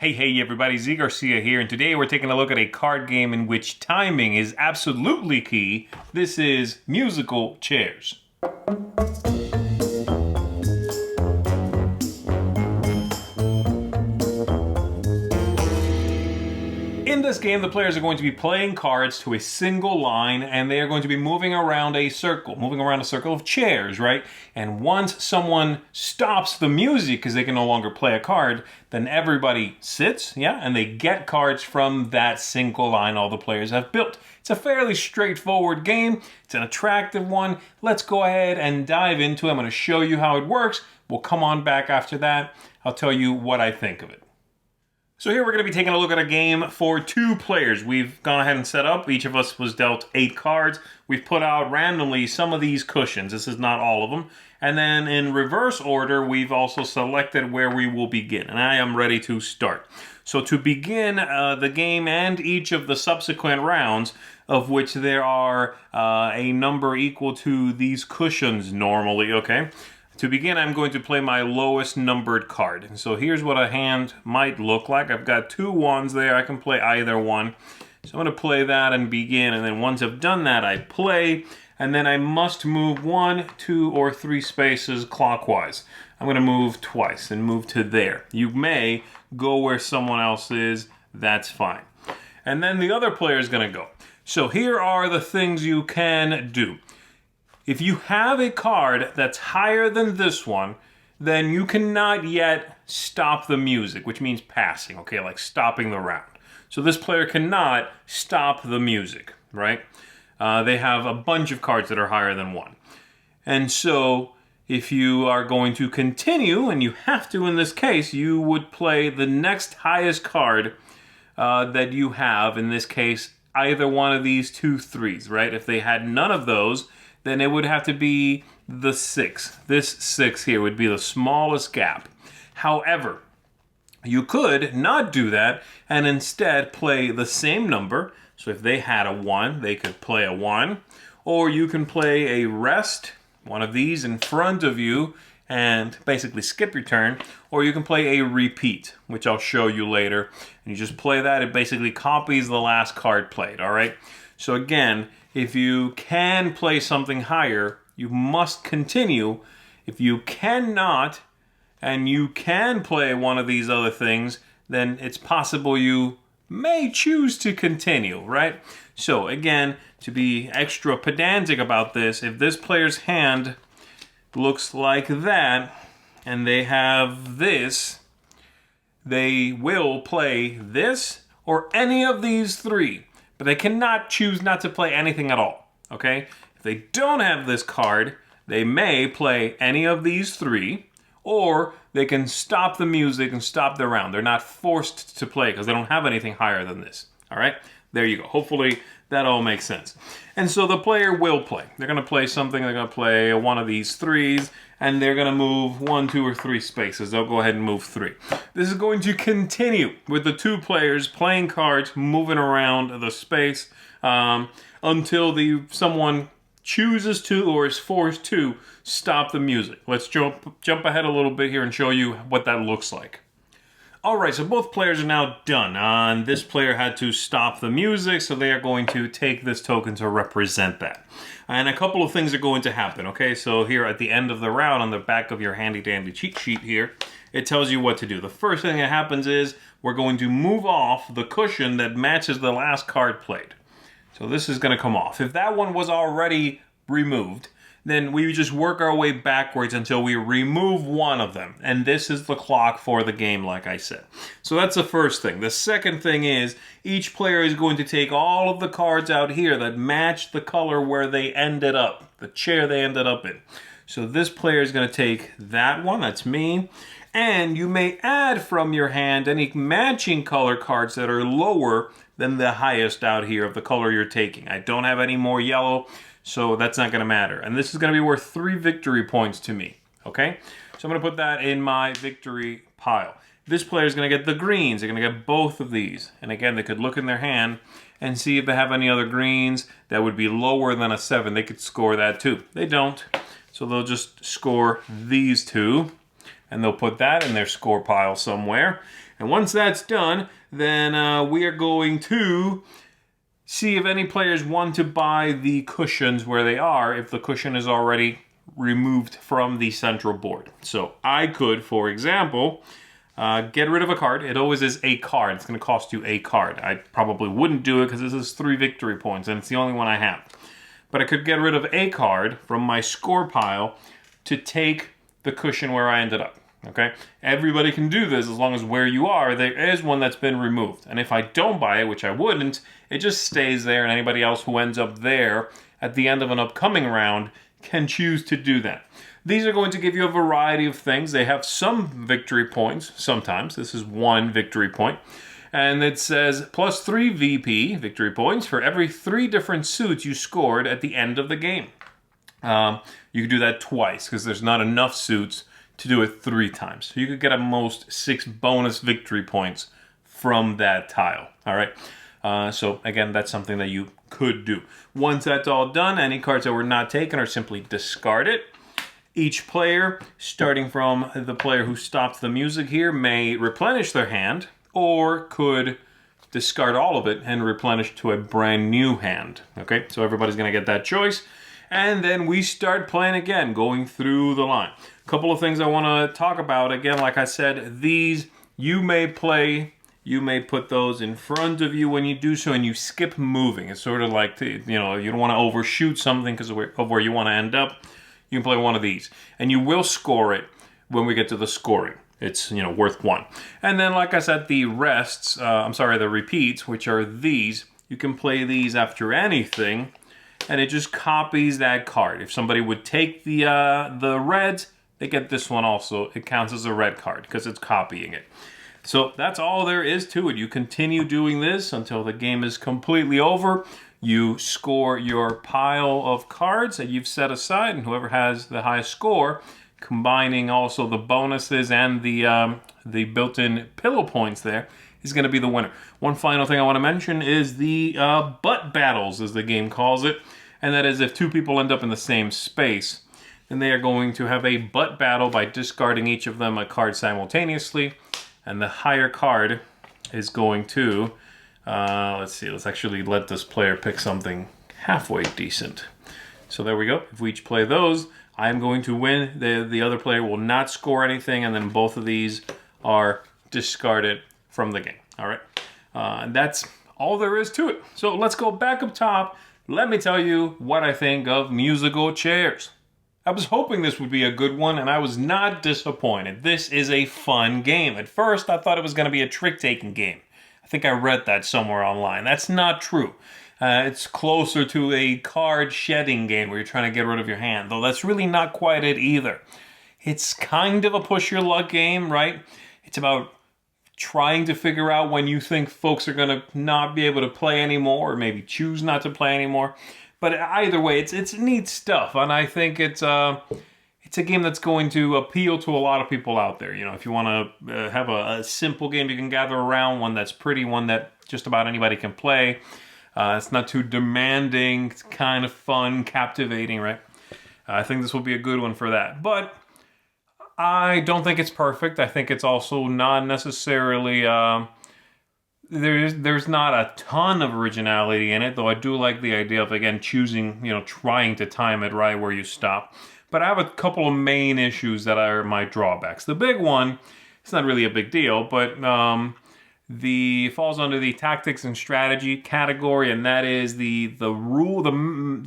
Hey everybody, Garcia here, and today we're taking a look at a card game in which timing is absolutely key. This is musical chairs. In this game, the players are going to be playing cards to a single line, and they are going to be moving around a circle of chairs, right? And once someone stops the music because they can no longer play a card, then everybody sits, and they get cards from that single line all the players have built. It's a fairly straightforward game. It's an attractive one. Let's go ahead and dive into it. I'm going to show you how it works. We'll come on back after that. I'll tell you what I think of it. So here we're going to be taking a look at a game for two players. We've gone ahead and set up. Each of us was dealt 8 cards. We've put out randomly some of these cushions. This is not all of them. And then in reverse order, we've also selected where we will begin. And I am ready to start. So to begin the game and each of the subsequent rounds, of which there are a number equal to these cushions normally, okay? To begin, I'm going to play my lowest numbered card. And so here's what a hand might look like. I've got 2 1s there. I can play either one. So I'm going to play that and begin. And then once I've done that, I play. And then I must move 1, 2, or 3 spaces clockwise. I'm going to move twice and move to there. You may go where someone else is. That's fine. And then the other player is going to go. So here are the things you can do. If you have a card that's higher than this one, then you cannot yet stop the music, which means passing, okay, like stopping the round. So this player cannot stop the music, right? They have a bunch of cards that are higher than 1. And so if you are going to continue, and you have to in this case, you would play the next highest card that you have, in this case, either one of these 2 3s, right? If they had none of those, then it would have to be the 6. This 6 here would be the smallest gap. However, you could not do that and instead play the same number. So if they had a 1, they could play a 1. Or you can play a rest, one of these in front of you, and basically skip your turn. Or you can play a repeat, which I'll show you later. And you just play that. It basically copies the last card played, all right? So again, if you can play something higher, you must continue. If you cannot, and you can play one of these other things, then it's possible you may choose to continue, right? So again, to be extra pedantic about this, if this player's hand looks like that, and they have this, they will play this or any of these 3. But they cannot choose not to play anything at all, okay? If they don't have this card, they may play any of these 3, or they can stop the music and stop the round. They're not forced to play because they don't have anything higher than this, all right? There you go. Hopefully that all makes sense. And so the player will play. They're going to play something. They're going to play one of these 3s, and they're going to move 1, 2, or 3 spaces. They'll go ahead and move 3. This is going to continue with the 2 players playing cards, moving around the space until someone chooses to or is forced to stop the music. Let's jump ahead a little bit here and show you what that looks like. All right, so both players are now done. And this player had to stop the music, so they are going to take this token to represent that. And a couple of things are going to happen, okay? So here at the end of the round, on the back of your handy-dandy cheat sheet here, it tells you what to do. The first thing that happens is we're going to move off the cushion that matches the last card played. So this is going to come off. If that one was already removed, then we just work our way backwards until we remove one of them. And this is the clock for the game, like I said. So that's the first thing. The second thing is each player is going to take all of the cards out here that match the color where they ended up, the chair they ended up in. So this player is going to take that one, that's me. And you may add from your hand any matching color cards that are lower than the highest out here of the color you're taking. I don't have any more yellow, so that's not going to matter. And this is going to be worth 3 victory points to me, okay? So I'm going to put that in my victory pile. This player is going to get the greens. They're going to get both of these. And again, they could look in their hand and see if they have any other greens that would be lower than a 7. They could score that too. They don't. So they'll just score these 2. And they'll put that in their score pile somewhere. And once that's done, then we are going to see if any players want to buy the cushions where they are, if the cushion is already removed from the central board. So I could, for example, get rid of a card. It always is a card. It's going to cost you a card. I probably wouldn't do it because this is 3 victory points, and it's the only one I have. But I could get rid of a card from my score pile to take the cushion where I ended up. Okay? Everybody can do this as long as where you are, there is one that's been removed. And if I don't buy it, which I wouldn't, it just stays there, and anybody else who ends up there at the end of an upcoming round can choose to do that. These are going to give you a variety of things. They have some victory points sometimes. This is 1 victory point. And it says plus 3 VP, victory points, for every 3 different suits you scored at the end of the game. You can do that twice because there's not enough suits to do it 3 times. So you could get at most 6 bonus victory points from that tile. All right. So again, that's something that you could do. Once that's all done, any cards that were not taken are simply discarded. Each player, starting from the player who stops the music here, may replenish their hand or could discard all of it and replenish to a brand new hand. Okay, so everybody's going to get that choice. And then we start playing again, going through the line. A couple of things I want to talk about. Again, like I said, these you may play, you may put those in front of you when you do so, and you skip moving. It's sort of like, you don't want to overshoot something because of where you want to end up. You can play one of these, and you will score it when we get to the scoring. It's, worth 1. And then, like I said, the the repeats, which are these, you can play these after anything, and it just copies that card. If somebody would take the reds, they get this one also. It counts as a red card because it's copying it. So that's all there is to it. You continue doing this until the game is completely over. You score your pile of cards that you've set aside, and whoever has the highest score, combining also the bonuses and the built-in pillow points there, is going to be the winner. One final thing I want to mention is the butt battles, as the game calls it, and that is if 2 people end up in the same space, then they are going to have a butt battle by discarding each of them a card simultaneously, and the higher card is going to... let's actually let this player pick something halfway decent. So there we go. If we each play those, I'm going to win. The other player will not score anything, and then both of these are discarded from the game. All right. And that's all there is to it. So let's go back up top. Let me tell you what I think of musical chairs. I was hoping this would be a good one, and I was not disappointed. This is a fun game. At first, I thought it was going to be a trick-taking game. I think I read that somewhere online. That's not true. It's closer to a card shedding game where you're trying to get rid of your hand, though that's really not quite it either. It's kind of a push your luck game, right? It's about trying to figure out when you think folks are going to not be able to play anymore, or maybe choose not to play anymore. But either way, it's neat stuff, and I think it's a game that's going to appeal to a lot of people out there. If you want to have a simple game you can gather around, one that's pretty, one that just about anybody can play. It's not too demanding. It's kind of fun, captivating, right? I think this will be a good one for that. But I don't think it's perfect. I think it's also not necessarily... There's not a ton of originality in it, though I do like the idea of, again, choosing, trying to time it right where you stop. But I have a couple of main issues that are my drawbacks. The big one, it's not really a big deal, but falls under the tactics and strategy category, and that is the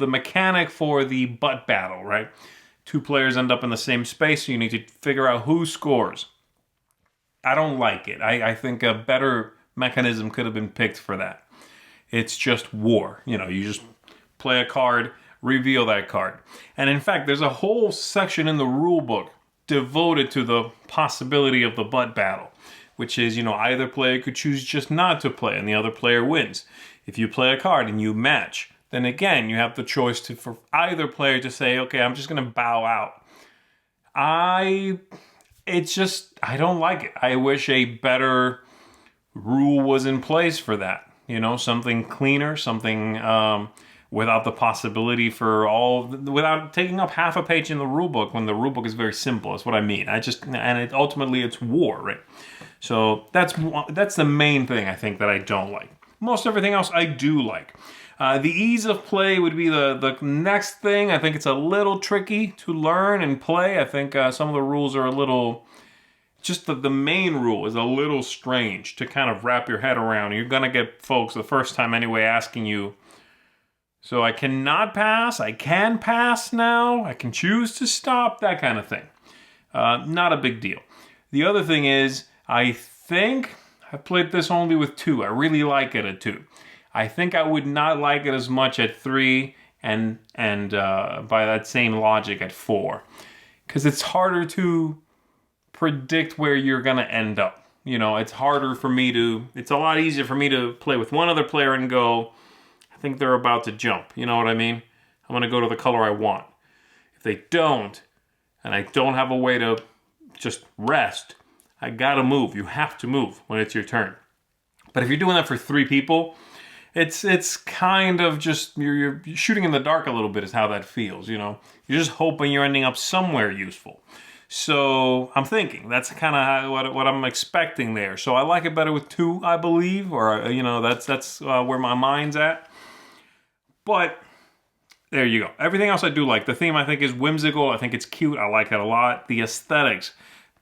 mechanic for the butt battle, right? 2 players end up in the same space, so you need to figure out who scores. I don't like it. I think a better mechanism could have been picked for that. It's just war. You just play a card, reveal that card. And in fact, there's a whole section in the rule book devoted to the possibility of the butt battle, which is, either player could choose just not to play and the other player wins. If you play a card and you match, then again, you have the choice for either player to say, okay, I'm just going to bow out. I don't like it. I wish a better rule was in place for that. Something cleaner, something without the possibility without taking up half a page in the rule book when the rule book is very simple. That's what I mean. Ultimately it's war, right? So that's the main thing I think that I don't like. Most everything else I do like. The ease of play would be the next thing. I think it's a little tricky to learn and play. I think some of the rules are a little... Just the main rule is a little strange to kind of wrap your head around. You're going to get folks the first time anyway asking you, so I cannot pass, I can pass now, I can choose to stop, that kind of thing. Not a big deal. The other thing is, I think I played this only with 2. I really like it at 2. I think I would not like it as much at 3 and by that same logic at 4. Because it's harder to predict where you're going to end up. You know, it's harder for me to... It's a lot easier for me to play with one other player and go, I think they're about to jump. You know what I mean? I'm going to go to the color I want. If they don't, and I don't have a way to just rest, I got to move. You have to move when it's your turn. But if you're doing that for 3 people, it's kind of just... You're shooting in the dark a little bit is how that feels, you know? You're just hoping you're ending up somewhere useful. So I'm thinking that's kind of what I'm expecting there. So I like it better with 2, I believe, or you know, that's where my mind's at. But there you go. Everything else I do like. The theme I think is whimsical. I think it's cute. I like it a lot. The aesthetics,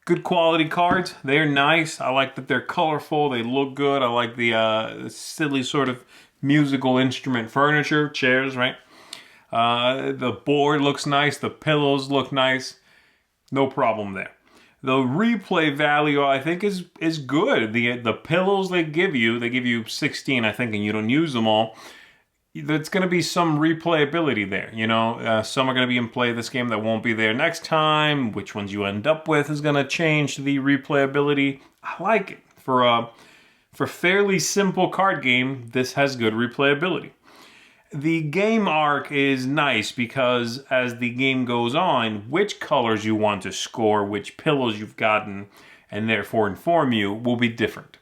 good quality cards. They're nice. I like that they're colorful. They look good. I like the silly sort of musical instrument furniture, chairs, right? The board looks nice. The pillows look nice. No problem there. The replay value, I think, is good. The pillows they give you 16, I think, and you don't use them all. There's going to be some replayability there, you know. Some are going to be in play this game that won't be there next time. Which ones you end up with is going to change the replayability. I like it. For fairly simple card game, this has good replayability. The game arc is nice because as the game goes on, which colors you want to score, which pillows you've gotten, and therefore inform you, will be different.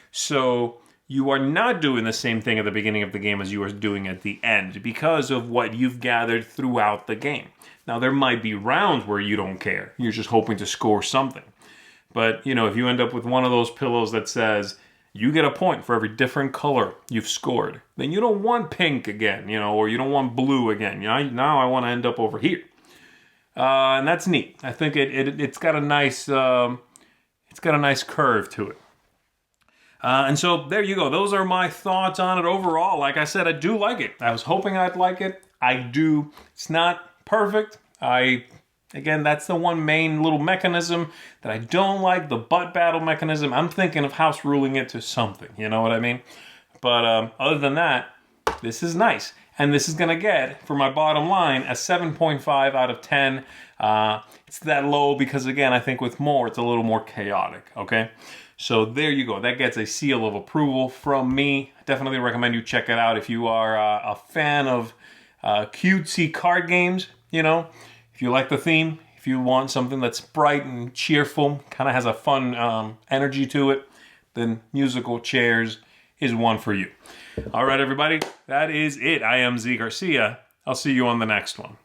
So you are not doing the same thing at the beginning of the game as you are doing at the end because of what you've gathered throughout the game. Now, there might be rounds where you don't care. You're just hoping to score something. But, you know, if you end up with one of those pillows that says, you get a point for every different color you've scored, then you don't want pink again, you know, or you don't want blue again. You know, now I want to end up over here. And that's neat. I think it's got a nice curve to it. And so there you go. Those are my thoughts on it overall. Like I said, I do like it. I was hoping I'd like it. I do. It's not perfect. Again, that's the one main little mechanism that I don't like, the butt battle mechanism. I'm thinking of house ruling it to something, you know what I mean? But other than that, this is nice. And this is going to get, for my bottom line, a 7.5 out of 10. It's that low because, again, I think with more, it's a little more chaotic, okay? So there you go. That gets a seal of approval from me. Definitely recommend you check it out if you are a fan of cutesy card games, you know. If you like the theme, if you want something that's bright and cheerful, kind of has a fun energy to it, then musical chairs is one for you. All right, everybody, that is it. I am Z Garcia. I'll see you on the next one.